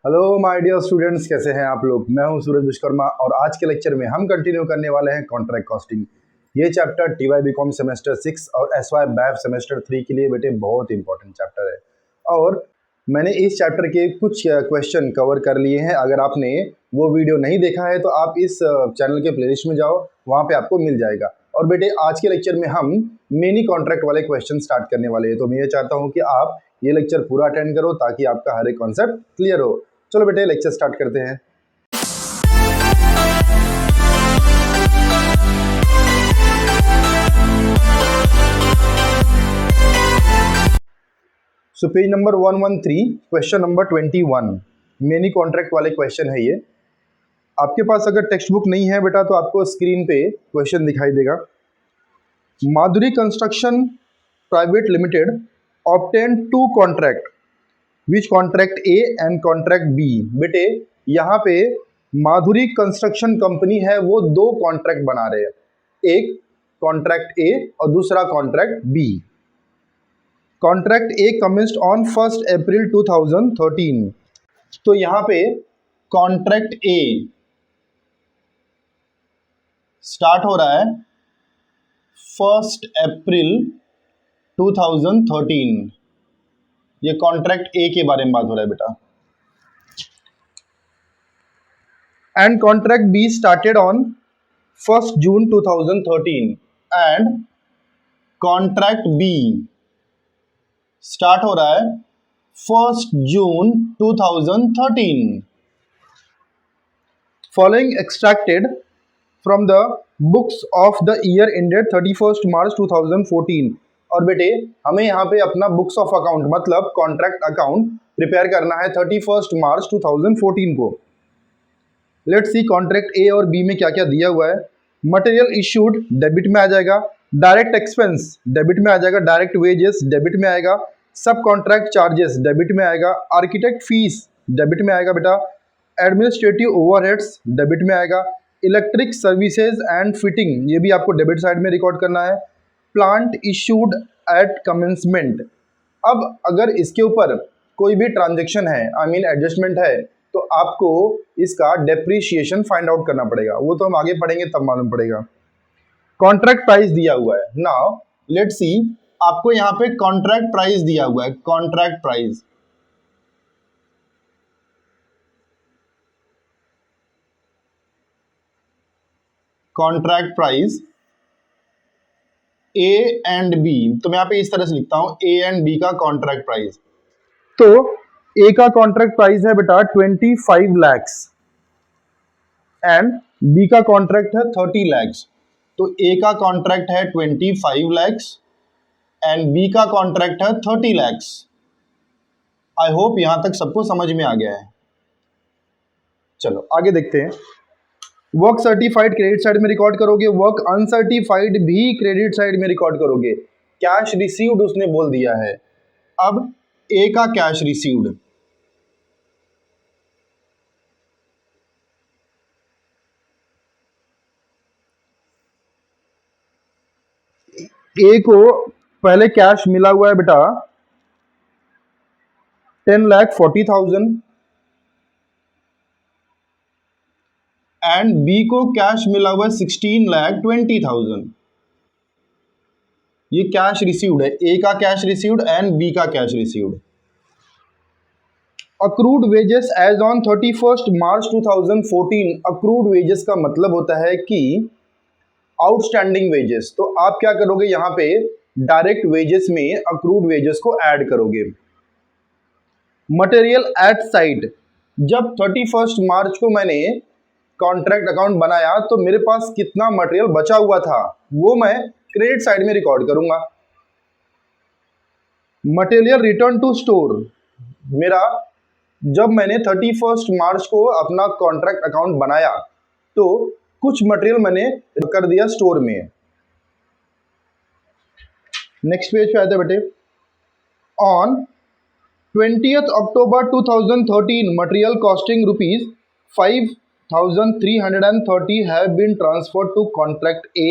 Hello my dear students, कैसे हैं आप लोग। मैं हूं सूरज विश्वकर्मा और आज के लेक्चर में हम कंटिन्यू करने वाले हैं कॉन्ट्रैक्ट कॉस्टिंग। ये चैप्टर टीवाई बीकॉम सेमेस्टर 6 और एसवाई बैफ सेमेस्टर 3 के लिए बेटे बहुत इंपॉर्टेंट चैप्टर है और मैंने इस चैप्टर के कुछ क्वेश्चन कवर कर लिए हैं। अगर आपने वो वीडियो नहीं देखा है तो आप इस चैनल के प्लेलिस्ट में जाओ, वहाँ पे आपको मिल जाएगा। और बेटे आज के लेक्चर में हम मिनी कॉन्ट्रैक्ट वाले क्वेश्चन स्टार्ट करने वाले हैं, तो मैं ये चाहता हूँ कि आप ये लेक्चर पूरा अटेंड करो ताकि आपका हर एक कॉन्सेप्ट क्लियर हो। चलो बेटे लेक्चर स्टार्ट करते हैं। So page number 113 question number 21 mini contract वाले क्वेश्चन है ये। आपके पास अगर टेक्स्ट बुक नहीं है बेटा तो आपको स्क्रीन पे क्वेश्चन दिखाई देगा। Madhuri construction private limited obtain to contract, which contract A and contract B. बेटे यहाँ पे माधुरी कंस्ट्रक्शन कंपनी है, वो दो कॉन्ट्रैक्ट बना रहे हैं, एक कॉन्ट्रैक्ट ए और दूसरा contract B. Contract A commenced on 1 April 2013। तो यहाँ पे कॉन्ट्रैक्ट ए स्टार्ट हो रहा है 1 अप्रैल 2013। ये कॉन्ट्रैक्ट ए के बारे में बात हो रहा है बेटा। And contract B started on 1 June 2013 and contract B start हो रहा है 1 June 2013। Following extracted from the books of the year ended 31 March 2014। और बेटे हमें यहाँ पे अपना बुक्स ऑफ अकाउंट मतलब कॉन्ट्रैक्ट अकाउंट प्रिपेयर करना है 31 मार्च 2014 को। लेट्स सी कॉन्ट्रैक्ट ए और बी में क्या क्या दिया हुआ है। मटेरियल इश्यूड डेबिट में आ जाएगा, डायरेक्ट एक्सपेंस डेबिट में आ जाएगा, डायरेक्ट वेजेस डेबिट में आएगा, सब कॉन्ट्रैक्ट चार्जेस डेबिट में आएगा, आर्किटेक्ट फीस डेबिट में आएगा बेटा, एडमिनिस्ट्रेटिव ओवरहेड्स डेबिट में आएगा, इलेक्ट्रिक सर्विसेज एंड फिटिंग ये भी आपको डेबिट साइड में रिकॉर्ड करना है, प्लांट इशूड एट कमेंसमेंट। अब अगर इसके ऊपर कोई भी ट्रांजेक्शन है आई मीन एडजस्टमेंट है तो आपको इसका डेप्रीशिएशन फाइंड आउट करना पड़ेगा, वो तो हम आगे पढ़ेंगे तब मालूम पड़ेगा। कॉन्ट्रैक्ट प्राइस दिया हुआ है। नाउ लेट्स सी, आपको यहाँ पे कॉन्ट्रैक्ट प्राइस दिया हुआ है। Contract price contract price A and B, तो मैं यहाँ पे इस तरह से लिखता हूं ए एंड बी का कॉन्ट्रैक्ट प्राइस। तो ए का कॉन्ट्रैक्ट प्राइस है बेटा 25 लैक्स एंड बी का कॉन्ट्रैक्ट है 30 लैक्स। तो ए का कॉन्ट्रैक्ट है 25 लैक्स एंड बी का कॉन्ट्रैक्ट है 30 लैक्स। आई होप यहां तक सबको समझ में आ गया है। चलो आगे देखते हैं। वर्क सर्टिफाइड क्रेडिट साइड में रिकॉर्ड करोगे, वर्क अनसर्टिफाइड भी क्रेडिट साइड में रिकॉर्ड करोगे। कैश रिसीव्ड उसने बोल दिया है। अब ए का कैश रिसीव्ड, ए को पहले कैश मिला हुआ है बेटा 10,40,000 एंड बी को कैश मिला हुआ है 16,20,000। ये कैश रिसीव्ड है, ए का कैश रिसीव्ड एंड बी का cash received. Accrued wages as on 31 March 2014। Accrued wages का मतलब होता है कि आउटस्टैंडिंग वेजेस। तो आप क्या करोगे, यहाँ पे डायरेक्ट वेजेस में अक्रूड वेजेस को ऐड करोगे। मटेरियल एट साइट, जब 31 मार्च को मैंने कॉन्ट्रैक्ट अकाउंट बनाया तो मेरे पास कितना मटेरियल बचा हुआ था वो मैं क्रेडिट साइड में रिकॉर्ड करूंगा। मटेरियल रिटर्न टू स्टोर, मेरा जब मैंने 31 मार्च को अपना कॉन्ट्रैक्ट अकाउंट बनाया तो कुछ मटेरियल मैंने कर दिया स्टोर में। नेक्स्ट पेज पे आते बेटे। On 20 October 2013 material costing ₹5,330 have been transferred to contract A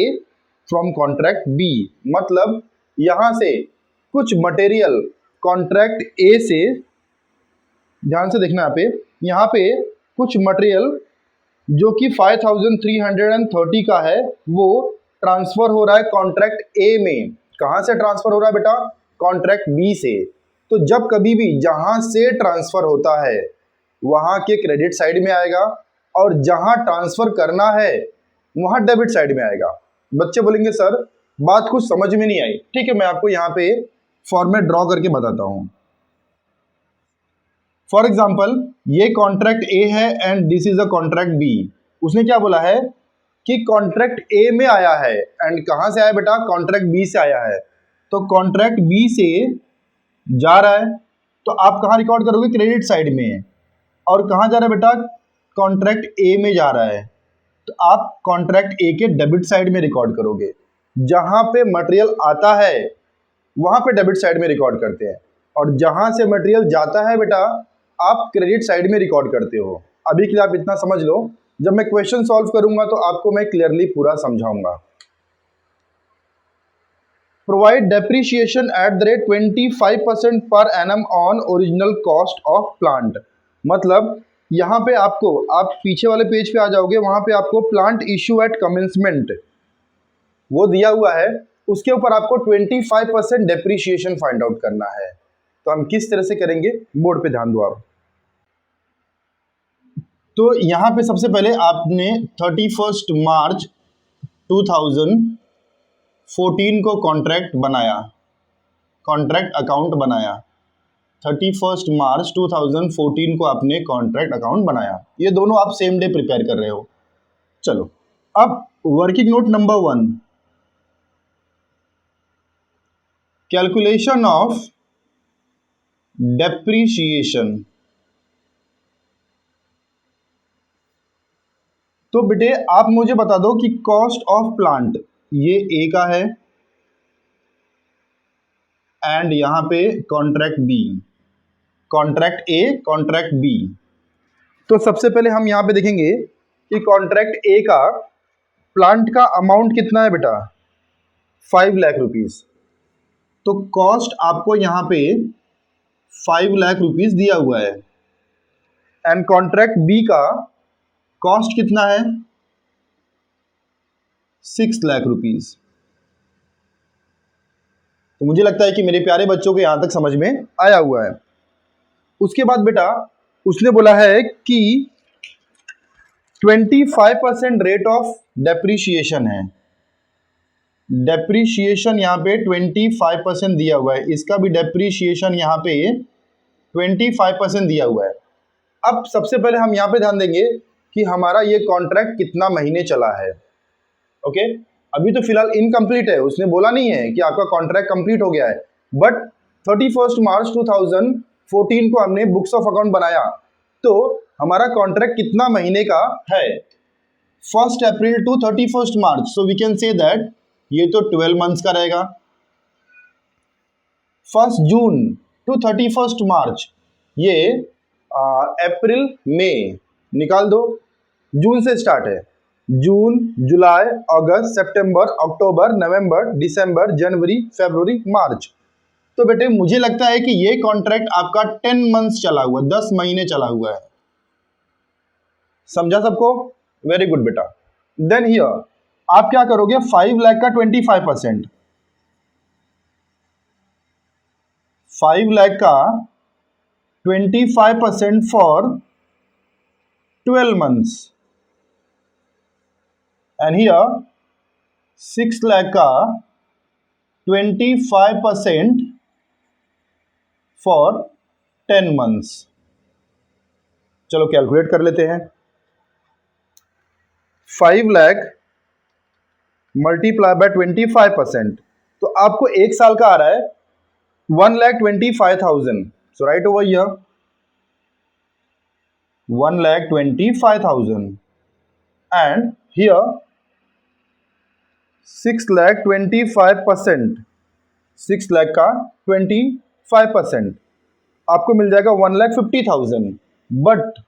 from contract B. मतलब यहां से कुछ मटेरियल कॉन्ट्रैक्ट ए से, ध्यान से देखना यहाँ पे, यहाँ पे कुछ मटेरियल जो कि 5330 का है वो ट्रांसफर हो रहा है कॉन्ट्रैक्ट ए में। कहाँ से ट्रांसफर हो रहा है बेटा? कॉन्ट्रैक्ट बी से। तो जब कभी भी जहाँ से ट्रांसफर होता है वहाँ के क्रेडिट साइड में आएगा और जहाँ ट्रांसफर करना है वहाँ डेबिट साइड में आएगा। बच्चे बोलेंगे सर बात कुछ समझ में नहीं आई। ठीक है, मैं आपको यहाँ पे फॉर्मेट ड्रॉ करके बताता हूँ। फॉर एग्जाम्पल ये कॉन्ट्रैक्ट ए है and this is a contract B. उसने क्या बोला है कि कॉन्ट्रैक्ट ए में आया है एंड कहाँ से आया बेटा? कॉन्ट्रैक्ट बी से आया है। तो कॉन्ट्रैक्ट बी से जा रहा है तो आप कहाँ रिकॉर्ड करोगे? क्रेडिट साइड में। और कहाँ जा रहा है बेटा? कॉन्ट्रैक्ट ए में जा रहा है तो आप कॉन्ट्रैक्ट ए के डेबिट साइड में रिकॉर्ड करोगे। जहाँ पे मटेरियल आता है वहाँ पे डेबिट साइड में रिकॉर्ड करते हैं और जहाँ से मटेरियल जाता है बेटा आप क्रेडिट साइड में रिकॉर्ड करते हो। अभी के लिए आप इतना समझ लो, जब मैं क्वेश्चन सॉल्व करूंगा तो आपको मैं क्लियरली पूरा समझाऊंगा। Provide depreciation at the rate 25% per annum on original cost of plant. मतलब यहाँ पे आपको, आप पीछे वाले पेज पे आ जाओगे, वहाँ पे आपको प्लांट इशू एट कमेंसमेंट वो दिया हुआ है, उसके ऊपर आपको 25% डेप्रिसिएशन फाइंड आउट करना है। तो हम किस तरह से करेंगे बोर्ड पे ध्यान दो आप। तो यहाँ पे सबसे पहले आपने 31 मार्च 2014 को कॉन्ट्रैक्ट बनाया, कॉन्ट्रैक्ट अकाउंट बनाया। 31 मार्च 2014 को आपने कॉन्ट्रैक्ट अकाउंट बनाया। ये दोनों आप सेम डे प्रिपेयर कर रहे हो। चलो अब working note number 1, calculation of depreciation. तो बेटे आप मुझे बता दो कि कॉस्ट ऑफ प्लांट ये ए का है एंड यहां पे contract B, contract A contract B. तो सबसे पहले हम यहां पे देखेंगे कि कॉन्ट्रैक्ट ए का प्लांट का अमाउंट कितना है बेटा? 5 लाख रुपीस। तो कॉस्ट आपको यहां पे 5 लाख रुपीस दिया हुआ है एंड कॉन्ट्रैक्ट बी का कॉस्ट कितना है? 6 लाख रुपीस। तो मुझे लगता है कि मेरे प्यारे बच्चों को यहां तक समझ में आया हुआ है। उसके बाद बेटा उसने बोला है कि 25% रेट ऑफ डेप्रिसिएशन है। डेप्रिसिएशन यहाँ पे 25% दिया हुआ है, इसका भी डेप्रिसिएशन यहाँ पे 25% दिया हुआ है। अब सबसे पहले हम यहाँ पे ध्यान देंगे कि हमारा ये कॉन्ट्रैक्ट कितना महीने चला है। ओके, अभी तो फिलहाल इनकम्प्लीट है, उसने बोला नहीं है कि आपका कॉन्ट्रैक्ट कंप्लीट हो गया है, बट 31 मार्च 2014 को हमने बुक्स ऑफ अकाउंट बनाया तो हमारा कॉन्ट्रैक्ट कितना महीने का है? 1 April to 31 March. So we can say that ये तो 12 मंथ्स का रहेगा। 1 जून टू 31 मार्च ये अप्रैल मई निकाल दो, जून से स्टार्ट है। जून, जुलाई, अगस्त, सितंबर, अक्टूबर, नवंबर, दिसंबर, जनवरी, फरवरी, मार्च। तो बेटे मुझे लगता है कि ये कॉन्ट्रैक्ट आपका 10 मंथ्स चला हुआ है, 10 महीने चला हुआ है। समझा सबको? वेरी गुड बेटा। देन हियर आप क्या करोगे? 5 लाख का 25%, 5 लाख का 25% for 12 months and here 6 lakh का 25% फॉर 10 months। चलो कैलकुलेट कर लेते हैं। 5 लाख मल्टीप्लाई बाय 25%, तो आपको एक साल का आ रहा है 1,25,000। So right over here 1,25,000 and here 6 lakh 25%, 6 lakh का 25% आपको मिल जाएगा 1,50,000। बट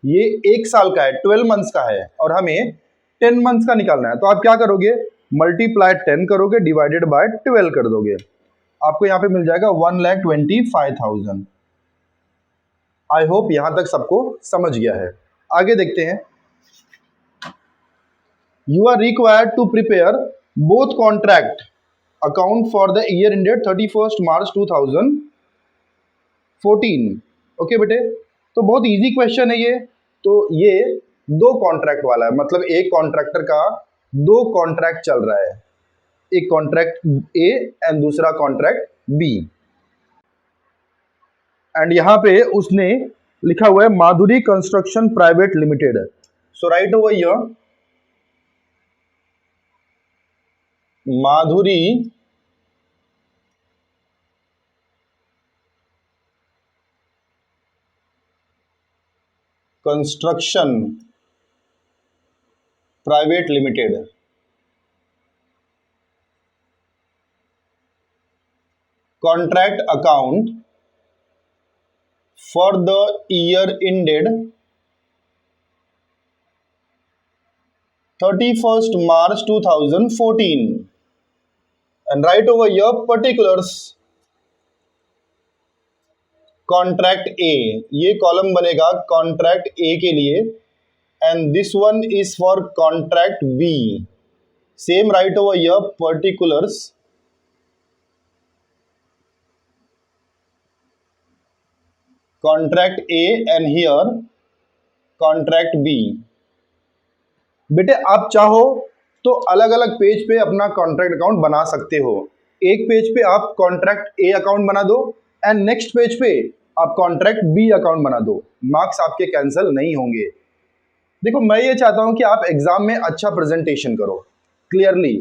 ये एक साल का है, 12 मंथ्स का है और हमें 10 मंथ्स का निकालना है। तो आप क्या करोगे? मल्टीप्लाई 10 करोगे, डिवाइडेड बाय 12 कर दोगे, आपको यहाँ पे मिल जाएगा 1,25,000। आई होप यहां तक सबको समझ गया है। आगे देखते हैं। You are required to prepare both contract account for the year ended 31 March 2014। Okay बेटे, तो बहुत इजी क्वेश्चन है ये। तो ये दो कॉन्ट्रैक्ट वाला है, मतलब एक कॉन्ट्रैक्टर का दो कॉन्ट्रैक्ट चल रहा है, एक कॉन्ट्रैक्ट ए एंड दूसरा कॉन्ट्रैक्ट बी। एंड यहां पे उसने लिखा हुआ है Madhuri construction private limited. So right over here, Madhuri construction private limited contract account for the year ended 31st March 2014 and write over here particulars contract A, ये column बनेगा contract A के लिए and this one is for contract B. Same right over here particulars contract A and here contract B. बेटे आप चाहो तो अलग अलग पेज पे अपना कॉन्ट्रैक्ट अकाउंट बना सकते हो। एक पेज पे आप कॉन्ट्रैक्ट ए अकाउंट बना दो एंड नेक्स्ट पेज पे आप कॉन्ट्रैक्ट बी अकाउंट बना दो, मार्क्स आपके कैंसिल नहीं होंगे। देखो मैं ये चाहता हूं कि आप एग्जाम में अच्छा प्रेजेंटेशन करो क्लियरली,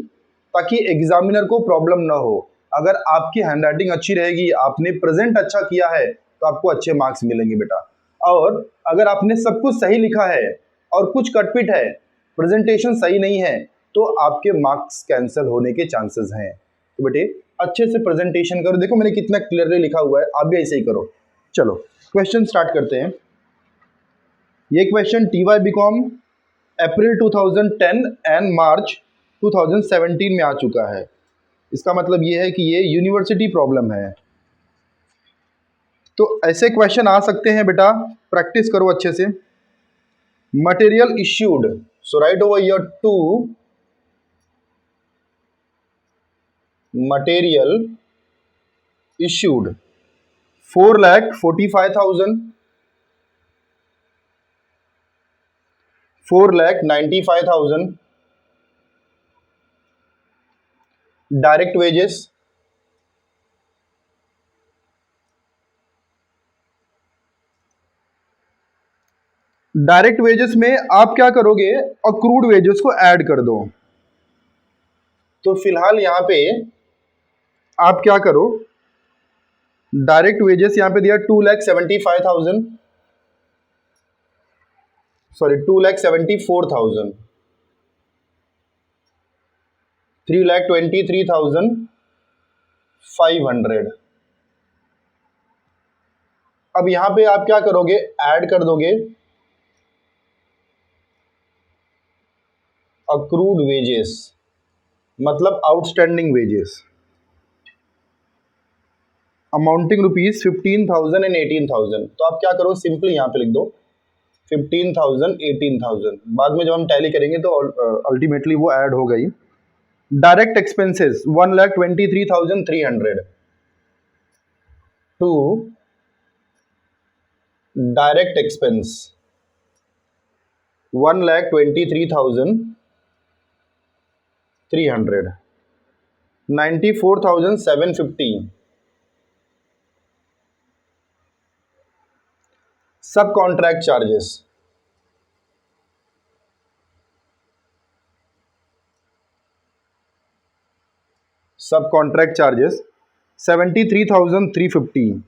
ताकि एग्जामिनर को प्रॉब्लम ना हो। अगर आपकी हैंडराइटिंग अच्छी रहेगी, आपने प्रेजेंट अच्छा किया है, तो आपको अच्छे मार्क्स मिलेंगे बेटा। और अगर आपने सब कुछ सही लिखा है और कुछ कटपिट है, प्रेजेंटेशन सही नहीं है, तो आपके मार्क्स कैंसिल होने के चांसेस हैं। तो बेटे अच्छे से प्रेजेंटेशन करो। देखो मैंने कितना क्लियरली लिखा हुआ है, आप भी ऐसे ही करो। चलो क्वेश्चन स्टार्ट करते हैं। ये question TY BCom April 2010 and March 2017 में आ चुका है। इसका मतलब ये है कि ये यूनिवर्सिटी प्रॉब्लम है। तो ऐसे क्वेश्चन आ सकते हैं बेटा, प्रैक्टिस करो अच्छे से। Material issued, so right over here to material issued 4,45,000, 4,95,000 direct wages, direct wages में आप क्या करोगे, अक्रूड वेजेस को ऐड कर दो। तो फिलहाल यहां पे आप क्या करो, डायरेक्ट वेजेस यहां पे दिया 2,75,000, सॉरी 2,74,000, 3,23,500। अब यहां पे आप क्या करोगे, ऐड कर दोगे अक्रूड वेजेस, मतलब outstanding wages amounting rupees 15,000 and 18,000। तो आप क्या करो, सिंपली यहां पे लिख दो 15,000 18,000। बाद में जब हम टैली करेंगे तो अल्टीमेटली वो ऐड हो गई। Direct expenses 1,23,300 to direct expense 1,23,300, 94,750 sub contract charges, sub contract charges 73,350,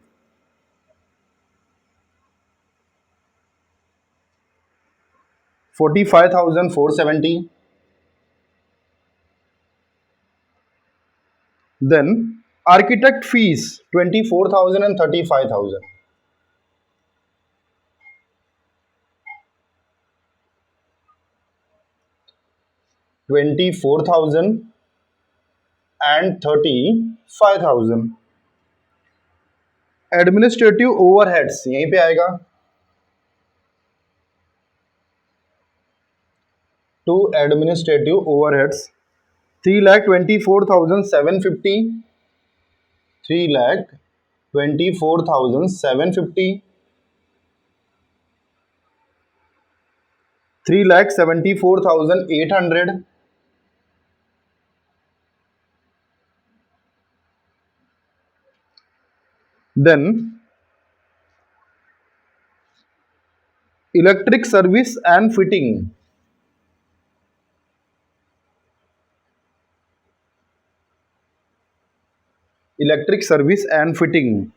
45,470, then architect fees 24,000 and 35,000, 24,000 and 35,000। Administrative overheads यहीं पे आएगा, to administrative overheads 3,24,750, 3,24,750, 3,74,800, then electric service and fitting, electric service and fitting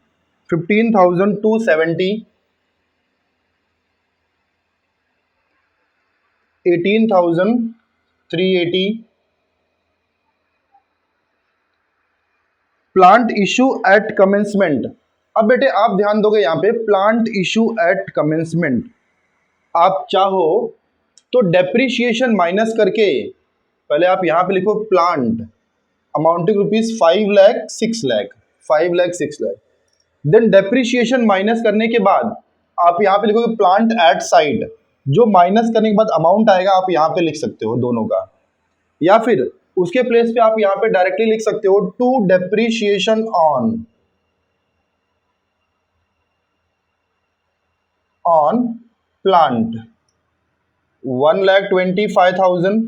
15,270, 18,380, plant issue at commencement. अब बेटे आप ध्यान दोगे यहाँ पे प्लांट इशू एट कमेंसमेंट, आप चाहो तो डेप्रिशिएशन माइनस करके पहले आप यहाँ पे लिखो plant amounting rupees 5 lakh 6 lakh, 5 lakh 6 lakh, then depreciation minus करने के बाद आप यहाँ पे लिखोगे प्लांट एट साइट, जो माइनस करने के बाद अमाउंट आएगा आप यहाँ पे लिख सकते हो दोनों का, या फिर उसके प्लेस पे आप यहाँ पे डायरेक्टली लिख सकते हो टू डेप्रिशिएशन ऑन प्लांट 1,25,000,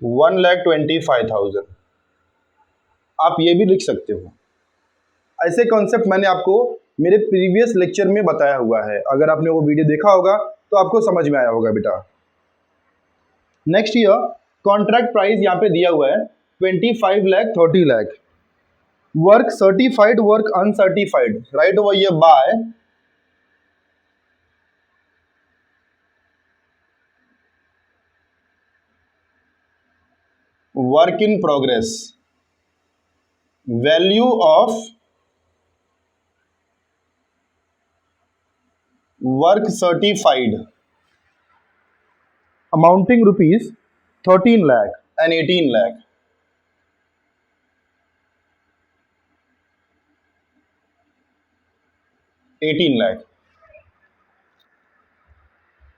1,25,000 आप ये भी लिख सकते हो। ऐसे कॉन्सेप्ट मैंने आपको मेरे प्रीवियस लेक्चर में बताया हुआ है, अगर आपने वो वीडियो देखा होगा तो आपको समझ में आया होगा बेटा। नेक्स्ट ईयर कॉन्ट्रैक्ट प्राइस यहाँ पे दिया हुआ है 25 lakh 30 lakh, work certified work uncertified, right over ये by work in progress, value of work certified amounting rupees 13 lakh and 18 lakh,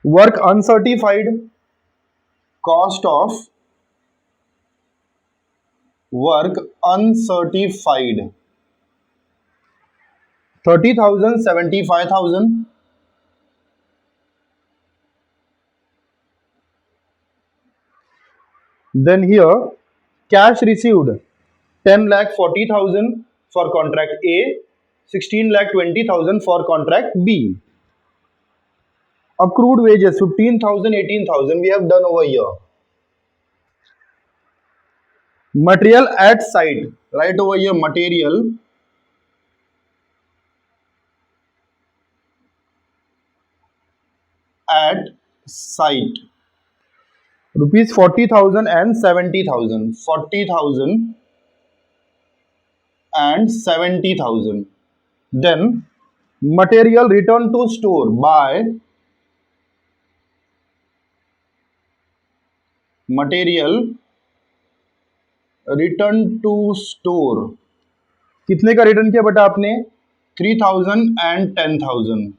work uncertified, cost of work uncertified 30,000 75,000, then here cash received 10,40,000 for contract A, 16,20,000 for contract B. Accrued wages 15,000 18,000 we have done over here. Material at site, right over here material at site rupees 40,000 and 70,000, 40,000 and 70,000. Then material return to store by material return to store, कितने का return किया बेटा आपने 3,000 and 10,000।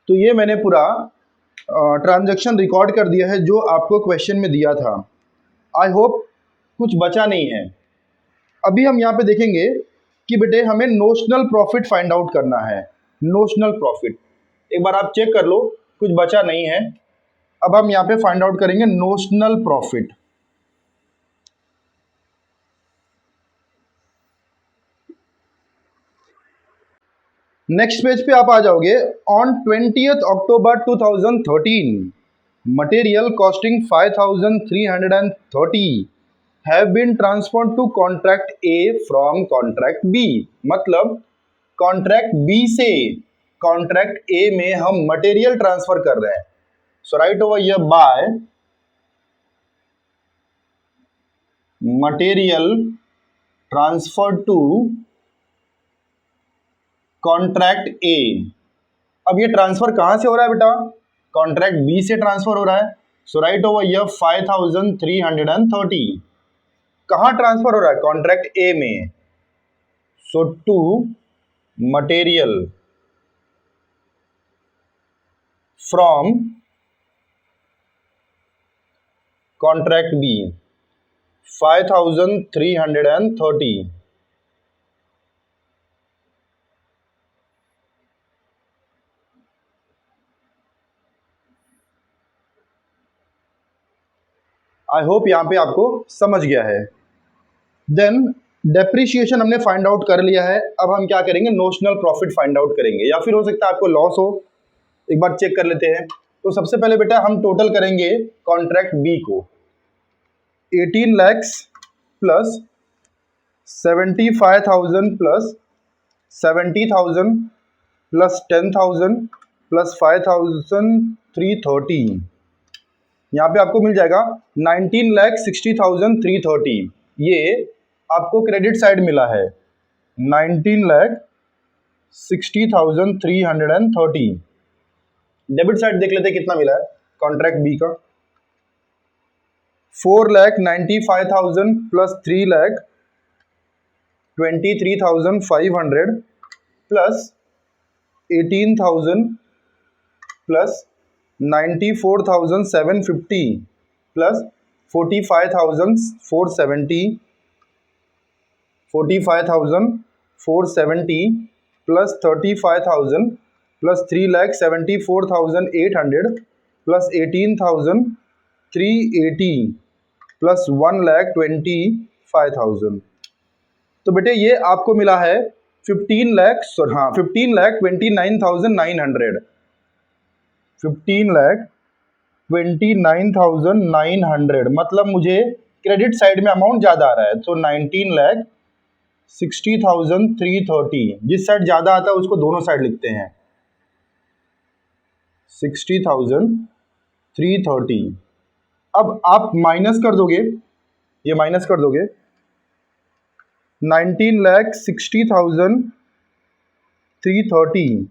तो ये मैंने पूरा transaction record कर दिया है जो आपको क्वेश्चन में दिया था। आई होप कुछ बचा नहीं है। अभी हम यहाँ पे देखेंगे कि बेटे हमें नोशनल प्रॉफिट फाइंड आउट करना है। नोशनल प्रॉफिट एक बार आप चेक कर लो, कुछ बचा नहीं है। अब हम यहाँ पे फाइंड आउट करेंगे नोशनल प्रॉफिट। नेक्स्ट पेज पे आप आ जाओगे। On 20th October 2013 material costing 5,330 have been transferred to contract A from contract B. मतलब कॉन्ट्रैक्ट बी से कॉन्ट्रैक्ट ए में हम मटेरियल ट्रांसफर कर रहे हैं। So right over here by material transfer to contract A. अब ये ट्रांसफर कहां से हो रहा है बेटा? कॉन्ट्रैक्ट बी से ट्रांसफर हो रहा है। सो राइट ओवर हियर 5,330 कहां ट्रांसफर हो रहा है? कॉन्ट्रैक्ट ए में। So to material from contract B 5330. I hope यहाँ पे आपको समझ गया है। देन डेप्रिसिएशन हमने फाइंड आउट कर लिया है। अब हम क्या करेंगे, नोशनल प्रॉफिट फाइंड आउट करेंगे, या फिर हो सकता है आपको लॉस हो। एक बार चेक कर लेते हैं। तो सबसे पहले बेटा हम टोटल करेंगे कॉन्ट्रैक्ट बी को 18 lakhs plus 75,000 plus 70,000 plus 10,000 plus 5,330। यहाँ पे आपको मिल जाएगा 19,60,330। ये आपको क्रेडिट साइड मिला है 19,60,330। डेबिट साइड देख लेते कितना मिला है कॉन्ट्रैक्ट बी का। 4,95,000 plus 3,23,500 plus 18,000 plus 94,750 plus 45,470 plus 35,000 plus 3,74,800 plus 18,380 plus 1,25,000। तो बेटे ये आपको मिला है 15,29,900। 15,29,900 मतलब मुझे क्रेडिट साइड में अमाउंट ज़्यादा आ रहा है। तो 19,60,330, जिस साइड ज़्यादा आता है उसको दोनों साइड लिखते हैं 60,330। अब आप माइनस कर दोगे, ये माइनस कर दोगे 19,60,330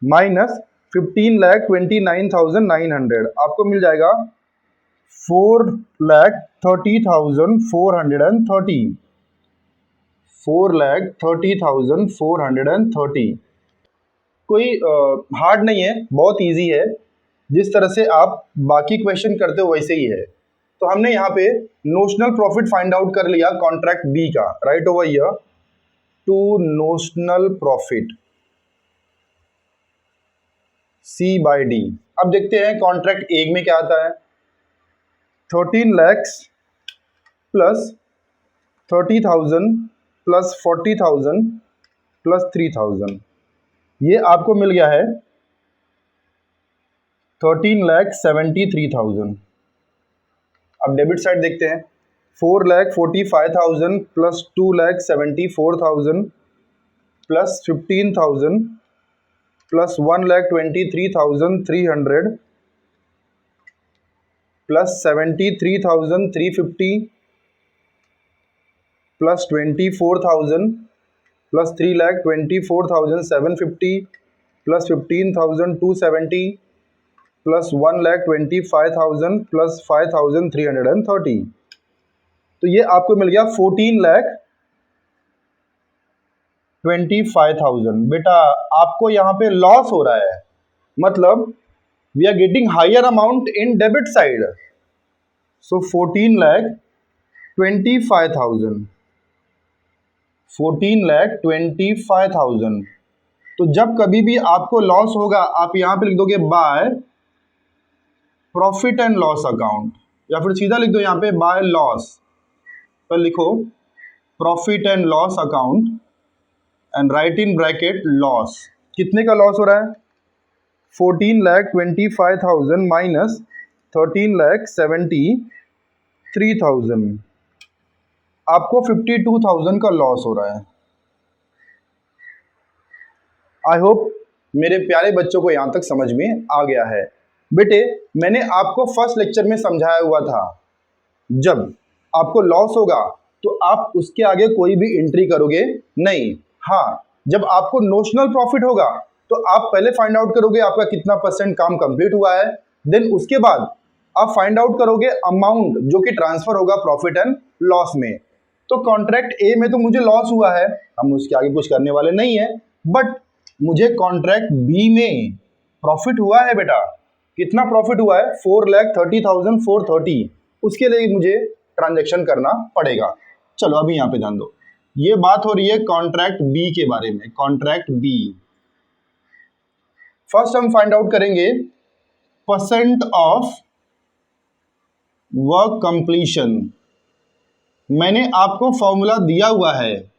माइनस 15,29,900, आपको मिल जाएगा 4,30,430। 4,30,430। कोई हार्ड नहीं है, बहुत इजी है। जिस तरह से आप बाकी क्वेश्चन करते हो वैसे ही है। तो हमने यहाँ पे नोशनल प्रॉफिट फाइंड आउट कर लिया कॉन्ट्रैक्ट बी का, write over here to notional profit C by D। अब देखते हैं कॉन्ट्रैक्ट ए में क्या आता है। 13 lakhs प्लस 30,000 प्लस 40,000 प्लस 3,000, ये आपको मिल गया है 13,73,000। अब डेबिट साइड देखते हैं 4,45,000 plus 2,74,000 plus 15,000 plus 1,23,300 plus 73,350 plus 24,000 plus 3,24,750 plus 15,270 plus 1,25,000 plus 5,330। तो ये आपको मिल गया 14,25,000। बेटा आपको यहाँ पे लॉस हो रहा है, मतलब we are getting higher amount in debit side. So 14,25,000। 14,25,000। तो जब कभी भी आपको लॉस होगा आप यहाँ पे लिख दोगे by profit and loss account, या फिर सीधा लिख दो यहाँ पे बाय लॉस, पर लिखो profit and loss account and right in bracket loss. कितने का लॉस हो रहा है 14,25,000 माइनस 13,73,000, आपको 52,000 का लॉस हो रहा है। आई होप मेरे प्यारे बच्चों को यहाँ तक समझ में आ गया है। बेटे मैंने आपको फर्स्ट लेक्चर में समझाया हुआ था, जब आपको लॉस होगा तो आप उसके आगे कोई भी एंट्री करोगे नहीं। हाँ, जब आपको नोशनल प्रॉफिट होगा तो आप पहले फाइंड आउट करोगे आपका कितना परसेंट काम कंप्लीट हुआ है, देन उसके बाद आप फाइंड आउट करोगे अमाउंट जो कि ट्रांसफर होगा प्रॉफिट एंड लॉस में। तो कॉन्ट्रैक्ट ए में तो मुझे लॉस हुआ है, हम उसके आगे कुछ करने वाले नहीं है, बट मुझे कॉन्ट्रैक्ट बी में प्रॉफिट हुआ है बेटा। कितना प्रॉफिट हुआ है? 4,30,430। उसके लिए मुझे ट्रांजैक्शन करना पड़ेगा। चलो अभी यहाँ पे ध्यान दो, ये बात हो रही है कॉन्ट्रैक्ट बी के बारे में। कॉन्ट्रैक्ट बी, फर्स्ट हम फाइंड आउट करेंगे परसेंट ऑफ वर्क कंप्लीशन। मैंने आपको फॉर्मूला दिया हुआ है,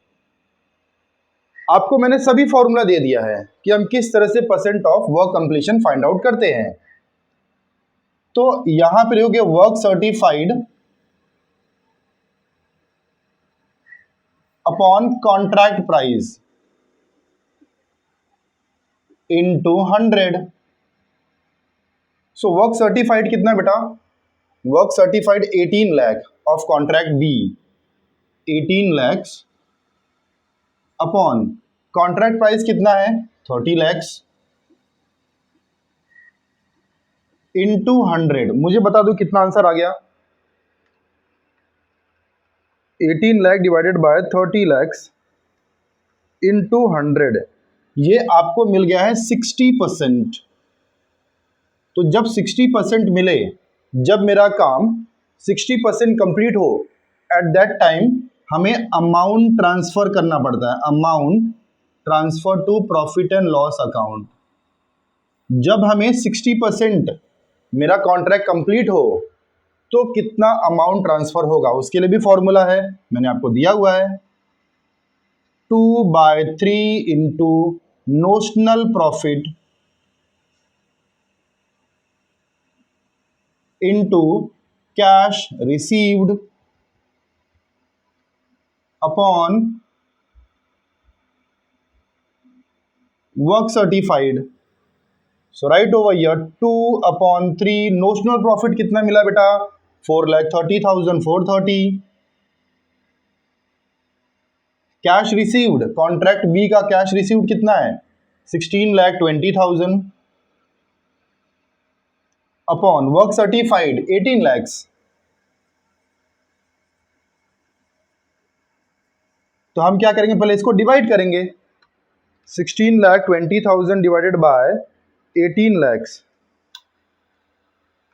आपको मैंने सभी फॉर्मूला दे दिया है कि हम किस तरह से percent of work completion find out करते हैं। तो यहां पर हो गया work certified upon contract price into 100। So work certified कितना बेटा? Work certified 18 lakh of contract B, 18 lakhs upon contract price कितना है? 30 lakhs इनटू 100। मुझे बता दो कितना आंसर आ गया? 18 lakh divided by 30 lakhs into 100, ये आपको मिल गया है 60%। तो जब 60% मिले, जब मेरा काम 60% कंप्लीट हो, एट दैट टाइम हमें अमाउंट ट्रांसफर करना पड़ता है, amount transfer to profit and loss account. जब हमें 60% मेरा कॉन्ट्रैक्ट कंप्लीट हो तो कितना अमाउंट ट्रांसफर होगा, उसके लिए भी फॉर्मूला है, मैंने आपको दिया हुआ है। 2/3 into notional profit into cash received upon work certified. So right over here 2/3 notional profit कितना मिला बेटा? 4,30,430। कैश रिसीव्ड, कॉन्ट्रैक्ट बी का कैश रिसीव्ड कितना है? 16,20,000 अपॉन वर्क सर्टिफाइड 18 lakhs। तो हम क्या करेंगे, पहले इसको डिवाइड करेंगे। 16,20,000 divided by 18 lakhs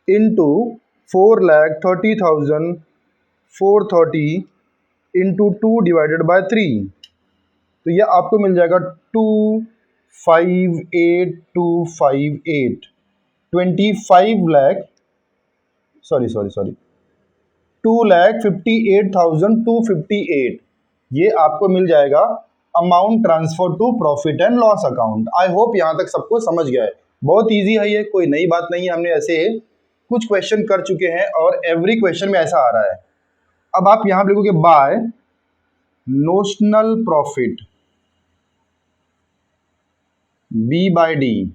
into 4,30,430 into 2 divided by 3। तो ये आपको मिल जाएगा 258,258, 25 लाख, सॉरी 2,58,258, ये आपको मिल जाएगा amount transfer to profit and loss account. I hope यहां तक सबको समझ गया है। बहुत इजी है ये, कोई नई बात नहीं है, हमने ऐसे कुछ क्वेश्चन कर चुके हैं और एवरी क्वेश्चन में ऐसा आ रहा है। अब आप यहां लिखोगे by notional profit B by D.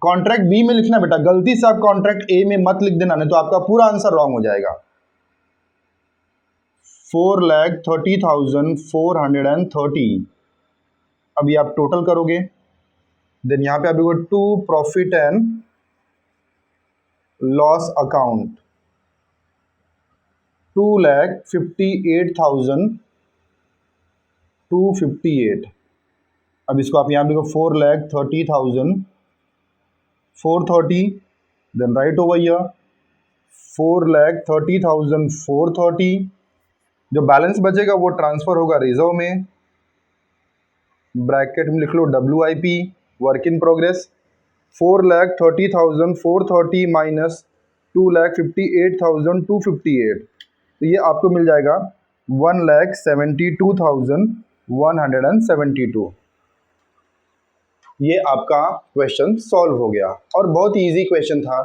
Contract B में लिखना बेटा, गलती से आप कॉन्ट्रैक्ट ए में मत लिख देना, नहीं तो आपका पूरा आंसर रॉन्ग हो जाएगा। 4,30,430। अभी आप टोटल करोगे, देन यहां पे आप देखो to profit and loss account 2,58,258। अब इसको आप यहां देखो 4,30,430, देन राइट ओवर हियर 4,30,430। जो बैलेंस बचेगा वो ट्रांसफर होगा रिजर्व में, ब्रैकेट में लिख लो WIP work in progress. 4,30,430 minus 2,58,258, तो ये आपको मिल जाएगा 1,72,172। ये आपका क्वेश्चन सॉल्व हो गया और बहुत इजी क्वेश्चन था।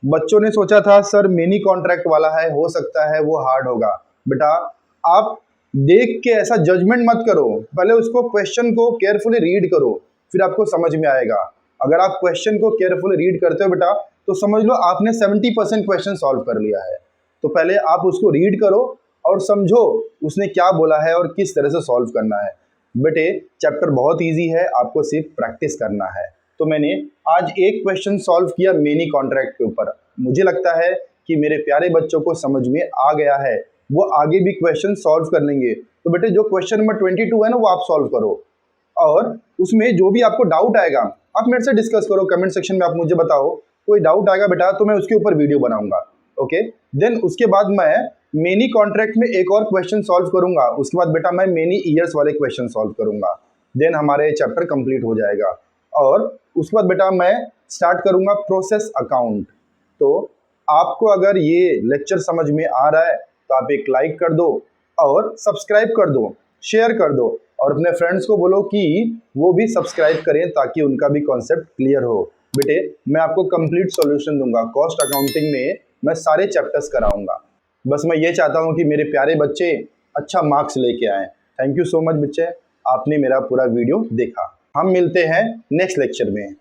बच्चों ने सोचा था सर मिनी कॉन्ट्रैक्ट वाला है, हो सकता है वो हार्ड होगा। बेटा आप देख के ऐसा जजमेंट मत करो, पहले उसको क्वेश्चन को केयरफुली रीड करो, फिर आपको समझ में आएगा। अगर आप क्वेश्चन को केयरफुली रीड करते हो बेटा तो समझ लो आपने 70% क्वेश्चन सॉल्व कर लिया है। तो पहले आप उसको रीड करो और समझो उसने क्या बोला है और किस तरह से सॉल्व करना है। बेटे चैप्टर बहुत इजी है, आपको सिर्फ प्रैक्टिस करना है। तो मैंने आज एक क्वेश्चन सॉल्व किया मिनी कॉन्ट्रैक्ट के ऊपर। मुझे लगता है कि मेरे प्यारे बच्चों को समझ में आ गया है वो आगे भी क्वेश्चन सॉल्व कर लेंगे। तो बेटे जो क्वेश्चन नंबर 22 है ना वो आप सॉल्व करो, और उसमें जो भी आपको डाउट आएगा आप मेरे से डिस्कस करो, कमेंट सेक्शन में आप मुझे बताओ। कोई डाउट आएगा बेटा तो मैं उसके ऊपर वीडियो बनाऊंगा। ओके, देन उसके बाद मैं मेनी कॉन्ट्रैक्ट में एक और क्वेश्चन सॉल्व करूंगा, उसके बाद बेटा मैं मेनी ईयर्स वाले क्वेश्चन सॉल्व करूंगा। देन हमारे चैप्टर कंप्लीट हो जाएगा, और उसके बाद बेटा मैं स्टार्ट करूंगा प्रोसेस अकाउंट। तो आपको अगर ये लेक्चर समझ में आ रहा है तो आप एक लाइक कर दो और सब्सक्राइब कर दो, शेयर कर दो, और अपने फ्रेंड्स को बोलो कि वो भी सब्सक्राइब करें ताकि उनका भी कॉन्सेप्ट क्लियर हो। बेटे मैं आपको कंप्लीट सॉल्यूशन दूंगा, कॉस्ट अकाउंटिंग में मैं सारे चैप्टर्स कराऊंगा। बस मैं ये चाहता हूँ कि मेरे प्यारे बच्चे अच्छा मार्क्स लेके आएँ। थैंक यू सो मच बच्चे, आपने मेरा पूरा वीडियो देखा। हम मिलते हैं नेक्स्ट लेक्चर में।